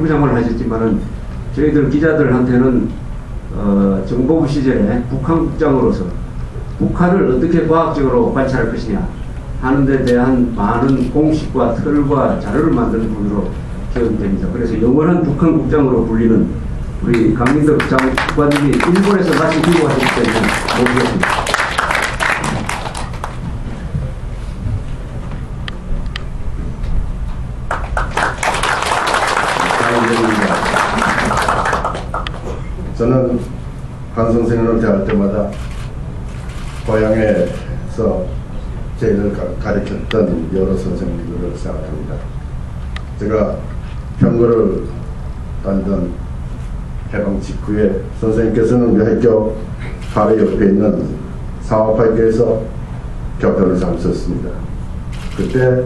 부장관을 하셨지만은 저희들 기자들한테는 정보부 시절에 북한 국장으로서 북한을 어떻게 과학적으로 관찰할 것이냐 하는 데 대한 많은 공식과 틀과 자료를 만드는 분으로 기억됩니다. 그래서 영원한 북한 국장으로 불리는 우리 강민덕 장관님이 일본에서 다시 귀국하셨기 때문에 모시겠습니다. 저는 한 선생님을 대할 때마다 고향에서 저희를 가르쳤던 여러 선생님들을 생각합니다. 제가 평거를 다니던 해방 직후에 선생님께서는 우리 바로 옆에 있는 상업학교에서 교편을 잡으셨습니다. 그때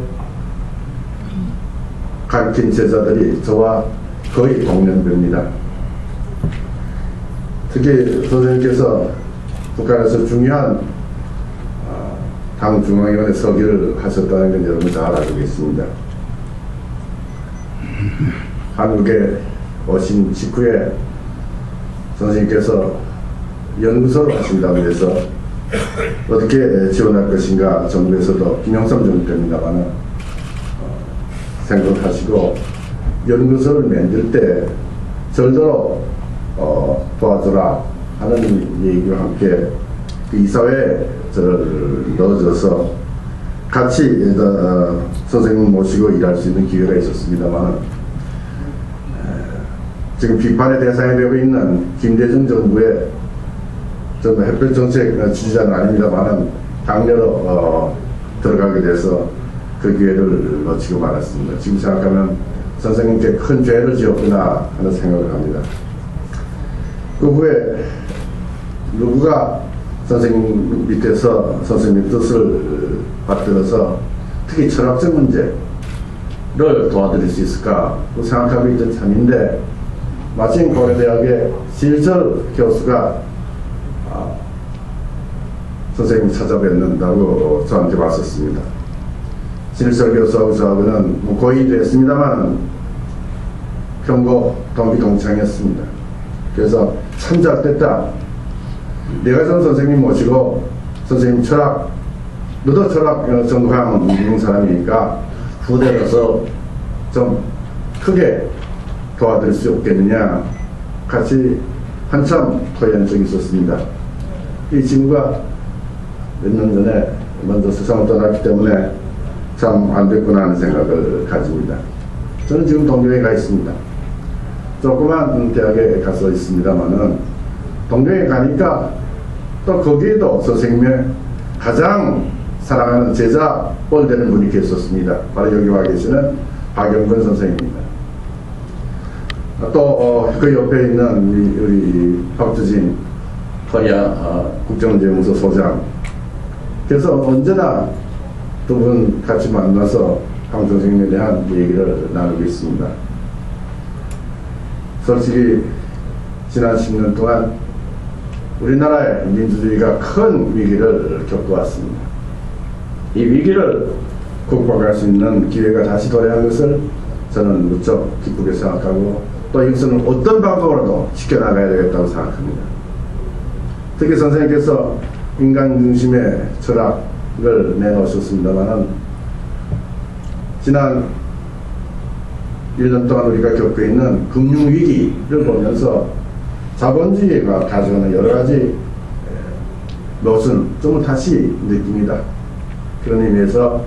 가르친 제자들이 저와 거의 동년배입니다. 특히 선생님께서 북한에서 중요한 당중앙위원회 서기를 하셨다는 건 여러분 잘 알고 계십니다. 한국에 오신 직후에 선생님께서 연구소를 하신다고 해서 어떻게 지원할 것인가 정부에서도 김영삼 정부 때입니다만 생각하시고 연구소를 만들 때 절대로 도와주라 하는 얘기와 함께 그 이사회에 저를 넣어줘서 같이 선생님 모시고 일할 수 있는 기회가 있었습니다만 지금 비판의 대상이 되고 있는 김대중 정부의 좀 햇볕정책 지지자는 아닙니다만 강제로 들어가게 돼서 그 기회를 놓치고 말았습니다. 지금 생각하면 선생님께 큰 죄를 지었구나 하는 생각을 합니다. 그 후에 누구가 선생님 밑에서 선생님 뜻을 받들어서 특히 철학적 문제를 도와드릴 수 있을까 생각하고 있던 참인데 마침 고려대학의 실절 교수가 선생님 찾아뵙는다고 저한테 왔었습니다. 실절 교수하고 저하고는 고인도 했습니다만 평고 동기 동창이었습니다. 그래서 참 잘 됐다. 내가 전 선생님 모시고 선생님 철학, 너도 철학 전공한 있는 사람이니까 후대로서 좀 크게 도와드릴 수 없겠느냐. 같이 한참 토의한 적이 있었습니다. 이 친구가 몇 년 전에 먼저 세상을 떠났기 때문에 참 안 됐구나 하는 생각을 가집니다. 저는 지금 동경에 가 있습니다. 조그만 대학에 가서 있습니다만은 동경에 가니까 또 거기에도 선생님의 가장 사랑하는 제자 꼴 되는 분이 계셨습니다. 바로 여기 와 계시는 박영근 선생님입니다. 또 그 옆에 있는 우리 박주진 코리아 국정원재무소 소장. 그래서 언제나 두 분 같이 만나서 강 선생님에 대한 얘기를 나누고 있습니다. 솔직히 지난 10년 동안 우리나라의 민주주의가 큰 위기를 겪어왔습니다. 이 위기를 극복할 수 있는 기회가 다시 도래한 것을 저는 무척 기쁘게 생각하고 또 이것은 어떤 방법으로도 지켜나가야 되겠다고 생각합니다. 특히 선생님께서 인간 중심의 철학을 내놓으셨습니다만 지난 1년 동안 우리가 겪고 있는 금융위기를 보면서 자본주의가 가져오는 여러가지 것은 좀 다시 느낍니다. 그런 의미에서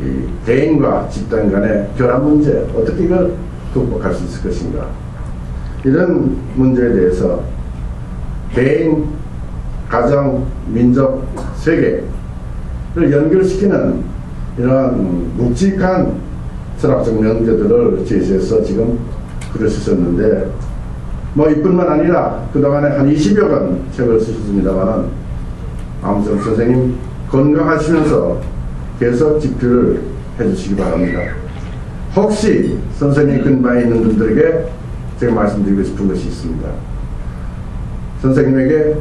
이 개인과 집단 간의 결합 문제, 어떻게 이걸 극복할 수 있을 것인가, 이런 문제에 대해서 개인, 가정, 민족, 세계를 연결시키는 이러한 묵직한 철학적 명제들을 제시해서 지금 글을 쓰셨는데 뭐 이뿐만 아니라 그동안에 한 20여 권 책을 쓰셨습니다만 아무튼 선생님 건강하시면서 계속 집필을 해주시기 바랍니다. 혹시 선생님 근방에 있는 분들에게 제가 말씀드리고 싶은 것이 있습니다. 선생님에게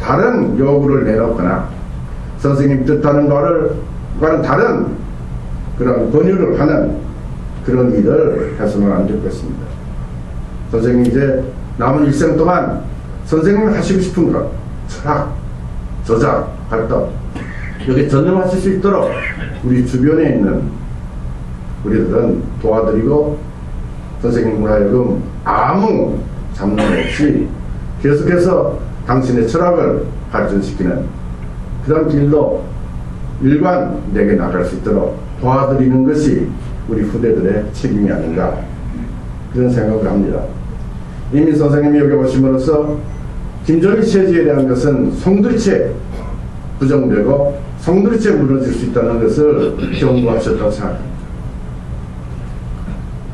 다른 요구를 내놓거나 선생님 뜻하는 거와는 다른 그런 권유를 하는 그런 일을 해서는 안 될 것입니다. 선생님이 이제 남은 일생 동안 선생님이 하시고 싶은 것, 철학, 저작, 활동, 여기 전념하실 수 있도록 우리 주변에 있는 우리들은 도와드리고 선생님으로 하여금 아무 잡념 없이 계속해서 당신의 철학을 발전시키는 그런 길로 일관되게 나갈 수 있도록 도와드리는 것이 우리 후대들의 책임이 아닌가 그런 생각을 합니다. 이미 선생님이 여기 오심으로써 김정일 체제에 대한 것은 송두리째 부정되고 송두리째 무너질 수 있다는 것을 경고하셨다고 생각합니다.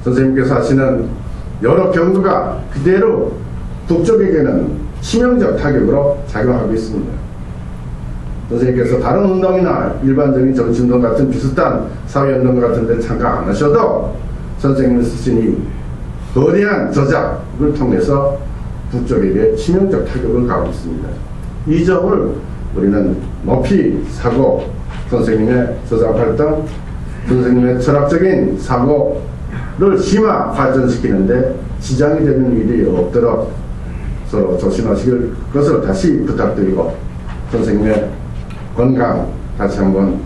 선생님께서 하시는 여러 경고가 그대로 북쪽에게는 치명적 타격으로 작용하고 있습니다. 선생님께서 다른 운동이나 일반적인 정치운동 같은 비슷한 사회운동 같은 데 참가 안 하셔도 선생님이 쓰신 이 거대한 저작을 통해서 북쪽에게 치명적 타격을 가하고 있습니다. 이 점을 우리는 높이 사고 선생님의 저작 활동, 선생님의 철학적인 사고를 심화 발전시키는데 지장이 되는 일이 없도록 서로 조심하시길 것을 다시 부탁드리고 선생님의 건강 다시 한번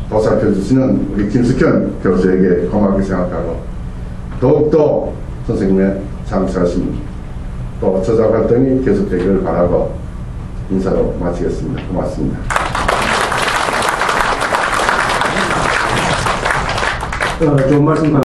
보살펴 주시는 우리 김숙현 교수에게 고맙게 생각하고 더욱더 선생님의 장수하심 또 저작 활동이 계속되기를 바라고 인사로 마치겠습니다. 고맙습니다. 좋은 말씀